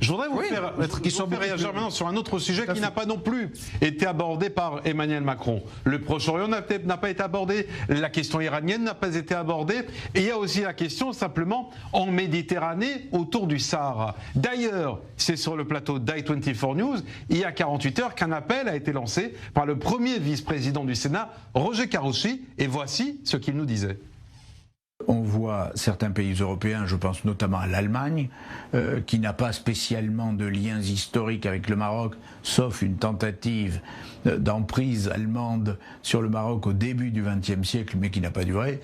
Je voudrais vous faire réagir maintenant sur un autre sujet qui n'a pas non plus été abordé par Emmanuel Macron. Le Proche-Orient n'a pas été abordé, la question iranienne n'a pas été abordée, et il y a aussi la question simplement en Méditerranée autour du Sahara. D'ailleurs, c'est sur le plateau d'i24 News, il y a 48 heures, qu'un appel a été lancé par le premier vice-président du Sénat, Roger Karoutchi, et voici ce qu'il nous disait. On voit certains pays européens, je pense notamment à l'Allemagne, qui n'a pas spécialement de liens historiques avec le Maroc, sauf une tentative d'emprise allemande sur le Maroc au début du XXe siècle, mais qui n'a pas duré.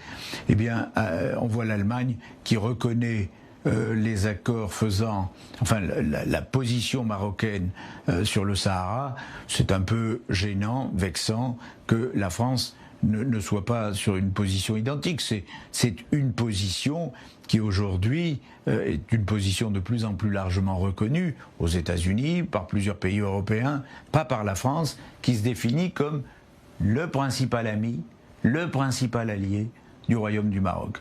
Eh bien, on voit l'Allemagne qui reconnaît les accords faisant, enfin la position marocaine sur le Sahara. C'est un peu gênant, vexant que la France ne soit pas sur une position identique. C'est une position qui aujourd'hui est une position de plus en plus largement reconnue aux États-Unis, par plusieurs pays européens, pas par la France, qui se définit comme le principal ami, le principal allié du Royaume du Maroc.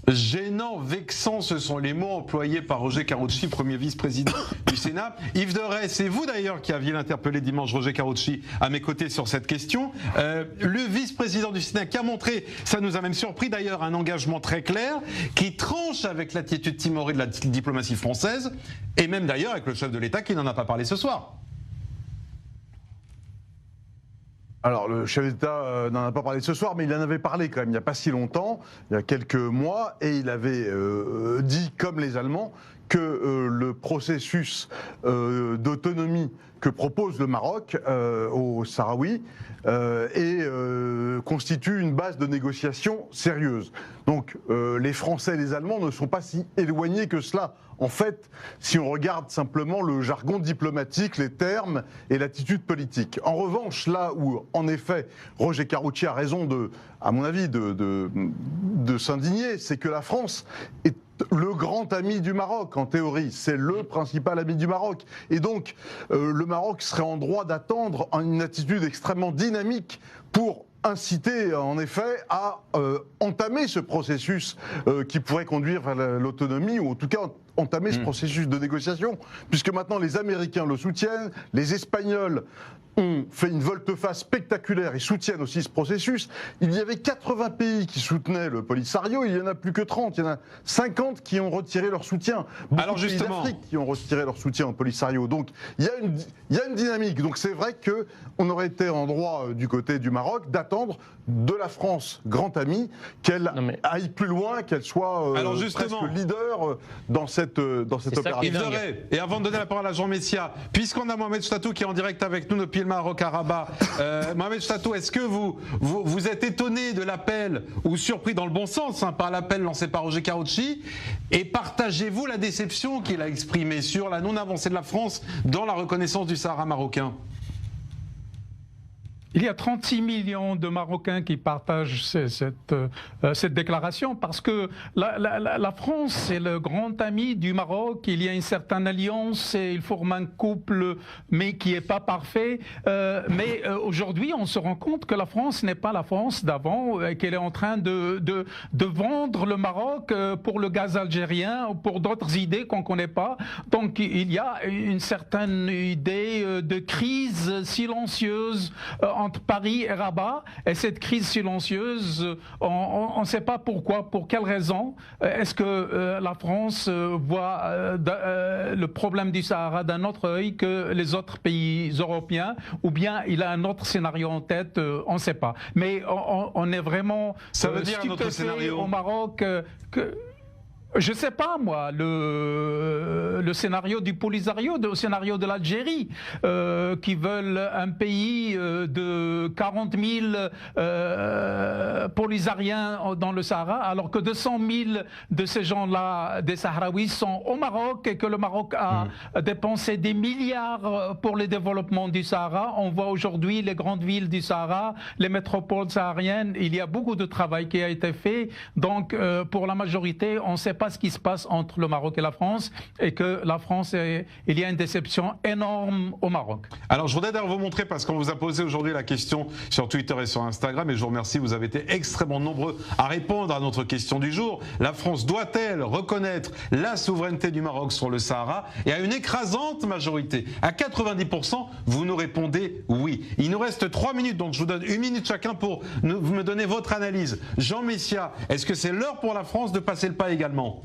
Gênant, vexant, ce sont les mots employés par Roger Karoutchi, premier vice-président du Sénat. Yves Deray, c'est vous d'ailleurs qui aviez interpellé dimanche Roger Karoutchi à mes côtés sur cette question. Le vice-président du Sénat qui a montré, ça nous a même surpris d'ailleurs, un engagement très clair qui tranche avec l'attitude timorée de la diplomatie française et même d'ailleurs avec le chef de l'État qui n'en a pas parlé ce soir. Alors, le chef d'État n'en a pas parlé ce soir, mais il en avait parlé quand même il n'y a pas si longtemps, il y a quelques mois, et il avait dit, comme les Allemands, que le processus d'autonomie que propose le Maroc aux Sahraouis constitue une base de négociation sérieuse. Donc les Français et les Allemands ne sont pas si éloignés que cela. En fait, si on regarde simplement le jargon diplomatique, les termes et l'attitude politique. En revanche, là où, en effet, Roger Karoutchi a raison, à mon avis, de s'indigner, c'est que la France est le grand ami du Maroc, en théorie. C'est le principal ami du Maroc. Et donc, le Maroc serait en droit d'attendre une attitude extrêmement dynamique pour inciter, en effet, à entamer ce processus qui pourrait conduire vers l'autonomie, ou en tout cas entamer ce processus de négociation, puisque maintenant les Américains le soutiennent, les Espagnols ont fait une volte-face spectaculaire et soutiennent aussi ce processus. Il y avait 80 pays qui soutenaient le Polisario, il n'y en a plus que 30, il y en a 50 qui ont retiré leur soutien. Alors justement, d'Afrique qui ont retiré leur soutien au Polisario. Donc il y a une dynamique. Donc c'est vrai qu'on aurait été en droit du côté du Maroc d'attendre de la France, grand ami, qu'elle aille plus loin, qu'elle soit presque leader dans cette opération. Et avant de donner la parole à Jean Messia, puisqu'on a Mohamed Chtatou qui est en direct avec nous depuis le Maroc à Rabat, Mohamed Chtatou, est-ce que vous êtes étonné de l'appel, ou surpris dans le bon sens par l'appel lancé par Roger Karoutchi, et partagez-vous la déception qu'il a exprimée sur la non-avancée de la France dans la reconnaissance du Sahara marocain ? Il y a 36 millions de Marocains qui partagent cette déclaration parce que la France c'est le grand ami du Maroc, il y a une certaine alliance et il forme un couple mais qui n'est pas parfait. Mais aujourd'hui on se rend compte que la France n'est pas la France d'avant, qu'elle est en train de vendre le Maroc pour le gaz algérien ou pour d'autres idées qu'on ne connaît pas. Donc il y a une certaine idée de crise silencieuse entre Paris et Rabat, et cette crise silencieuse, on ne sait pas pourquoi, pour quelle raison. Est-ce que la France voit le problème du Sahara d'un autre œil que les autres pays européens, ou bien il a un autre scénario en tête, on ne sait pas. Mais on est vraiment stupéfait au Maroc que... Je ne sais pas, moi, le scénario du Polisario, le scénario de l'Algérie, qui veulent un pays de 40 000 Polisariens dans le Sahara, alors que 200 000 de ces gens-là, des Sahraouis, sont au Maroc et que le Maroc a dépensé des milliards pour le développement du Sahara. On voit aujourd'hui les grandes villes du Sahara, les métropoles sahariennes, il y a beaucoup de travail qui a été fait. Donc, pour la majorité, on ne sait pas ce qui se passe entre le Maroc et la France et que que la France, il y a une déception énorme au Maroc. Alors je voudrais d'ailleurs vous montrer, parce qu'on vous a posé aujourd'hui la question sur Twitter et sur Instagram, et je vous remercie, vous avez été extrêmement nombreux à répondre à notre question du jour. La France doit-elle reconnaître la souveraineté du Maroc sur le Sahara? Et à une écrasante majorité, à 90%, vous nous répondez oui. Il nous reste 3 minutes, donc je vous donne 1 minute chacun pour vous me donner votre analyse. Jean Messia, est-ce que c'est l'heure pour la France de passer le pas également?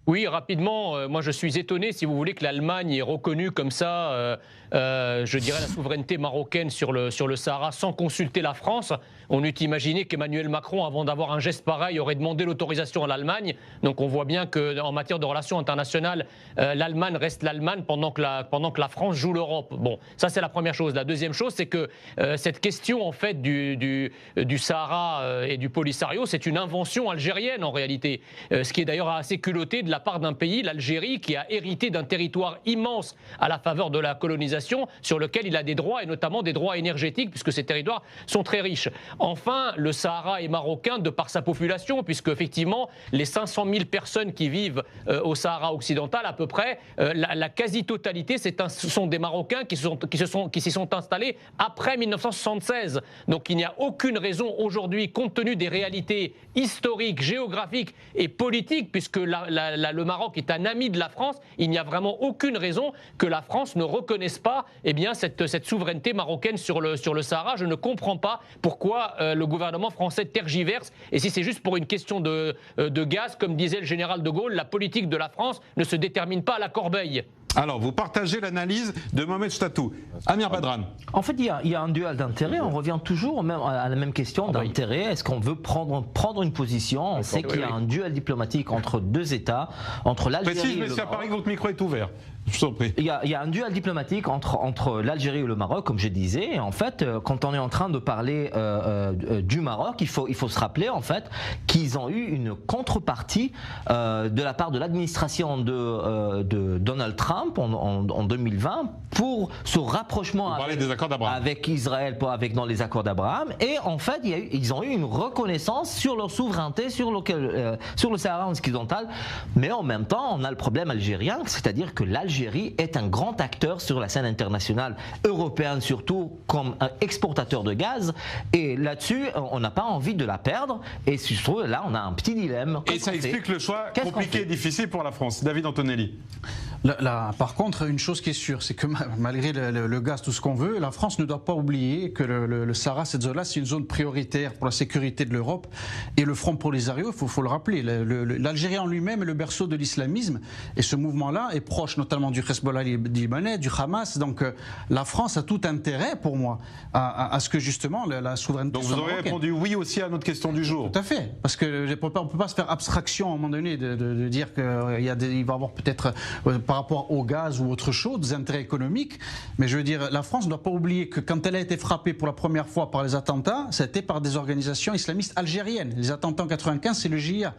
Oui, rapidement, moi je suis étonné, si vous voulez, que l'Allemagne ait reconnu comme ça, je dirais, la souveraineté marocaine sur le Sahara sans consulter la France. On eût imaginé qu'Emmanuel Macron, avant d'avoir un geste pareil, aurait demandé l'autorisation à l'Allemagne. Donc on voit bien qu'en matière de relations internationales, l'Allemagne reste l'Allemagne pendant que la France joue l'Europe. Bon, ça c'est la première chose. La deuxième chose, c'est que cette question en fait du Sahara et du Polisario, c'est une invention algérienne en réalité. Ce qui est d'ailleurs assez culotté de la part d'un pays, l'Algérie, qui a hérité d'un territoire immense à la faveur de la colonisation, sur lequel il a des droits, et notamment des droits énergétiques, puisque ces territoires sont très riches. Enfin, le Sahara est marocain de par sa population, puisque effectivement, les 500 000 personnes qui vivent au Sahara occidental, à peu près, la quasi-totalité, ce sont des Marocains qui s'y sont installés après 1976. Donc il n'y a aucune raison aujourd'hui, compte tenu des réalités historiques, géographiques et politiques, puisque le Maroc est un ami de la France, il n'y a vraiment aucune raison que la France ne reconnaisse pas cette souveraineté marocaine sur le Sahara. Je ne comprends pas pourquoi le gouvernement français tergiverse. Et si c'est juste pour une question de gaz, comme disait le général de Gaulle, la politique de la France ne se détermine pas à la corbeille. Alors, vous partagez l'analyse de Mohamed Chtatou. Amir Badran. En fait, il y a un duel d'intérêts. On revient toujours à la même question d'intérêt. Est-ce qu'on veut prendre une position? On sait qu'il y a un duel diplomatique entre deux États, entre l'Algérie et le Maroc. À Paris, votre micro est ouvert. Je vous en prie. Il y a un duel diplomatique entre l'Algérie et le Maroc, comme je disais. Et en fait, quand on est en train de parler du Maroc, il faut se rappeler en fait qu'ils ont eu une contrepartie de la part de l'administration de Donald Trump en 2020 pour ce rapprochement avec Israël, dans les accords d'Abraham. Et en fait, ils ont eu une reconnaissance sur leur souveraineté sur le Sahara occidental. Mais en même temps, on a le problème algérien, c'est-à-dire que l'Algérie est un grand acteur sur la scène internationale européenne, surtout comme un exportateur de gaz. Et là-dessus, on n'a pas envie de la perdre. Et je trouve là, on a un petit dilemme. Et ça explique le choix compliqué et difficile pour la France. David Antonelli. Par contre, une chose qui est sûre, c'est que malgré le gaz, tout ce qu'on veut, la France ne doit pas oublier que le Sahara, cette zone-là, c'est une zone prioritaire pour la sécurité de l'Europe. Et le Front Polisario, il faut le rappeler, l'Algérie en lui-même est le berceau de l'islamisme. Et ce mouvement-là est proche notamment du Hezbollah libanais, du Hamas. Donc la France a tout intérêt, pour moi, à ce que justement la souveraineté soit marocaine. Donc vous aurez répondu oui aussi à notre question du jour. Tout à fait. Parce qu'on ne peut pas se faire abstraction à un moment donné de dire qu'il va y avoir peut-être, par rapport au gaz ou autre chose, des intérêts économiques. Mais je veux dire, la France ne doit pas oublier que quand elle a été frappée pour la première fois par les attentats, c'était par des organisations islamistes algériennes. Les attentats en 1995, c'est le JIA.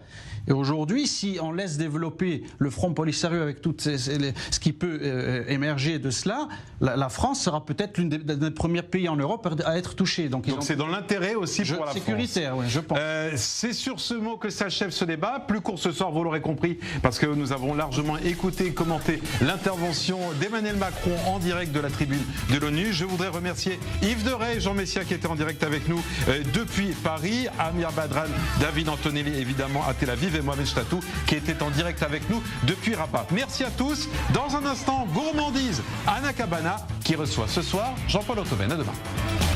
Et aujourd'hui, si on laisse développer le Front Polisario avec tout ce qui peut émerger de cela, la France sera peut-être l'un des premiers pays en Europe à être touchée. Donc c'est dans l'intérêt aussi pour la sécuritaire, France. Oui, je pense. C'est sur ce mot que s'achève ce débat. Plus court ce soir, vous l'aurez compris, parce que nous avons largement écouté et commenté l'intervention d'Emmanuel Macron en direct de la tribune de l'ONU. Je voudrais remercier Yves Deray et Jean Messia qui étaient en direct avec nous depuis Paris, Amir Badran, David Antonelli évidemment à Tel Aviv et Mohamed Chtatou qui était en direct avec nous depuis Rabat. Merci à tous. Dans un instant, gourmandise, Anna Cabana qui reçoit ce soir Jean-Paul Autoven. À demain.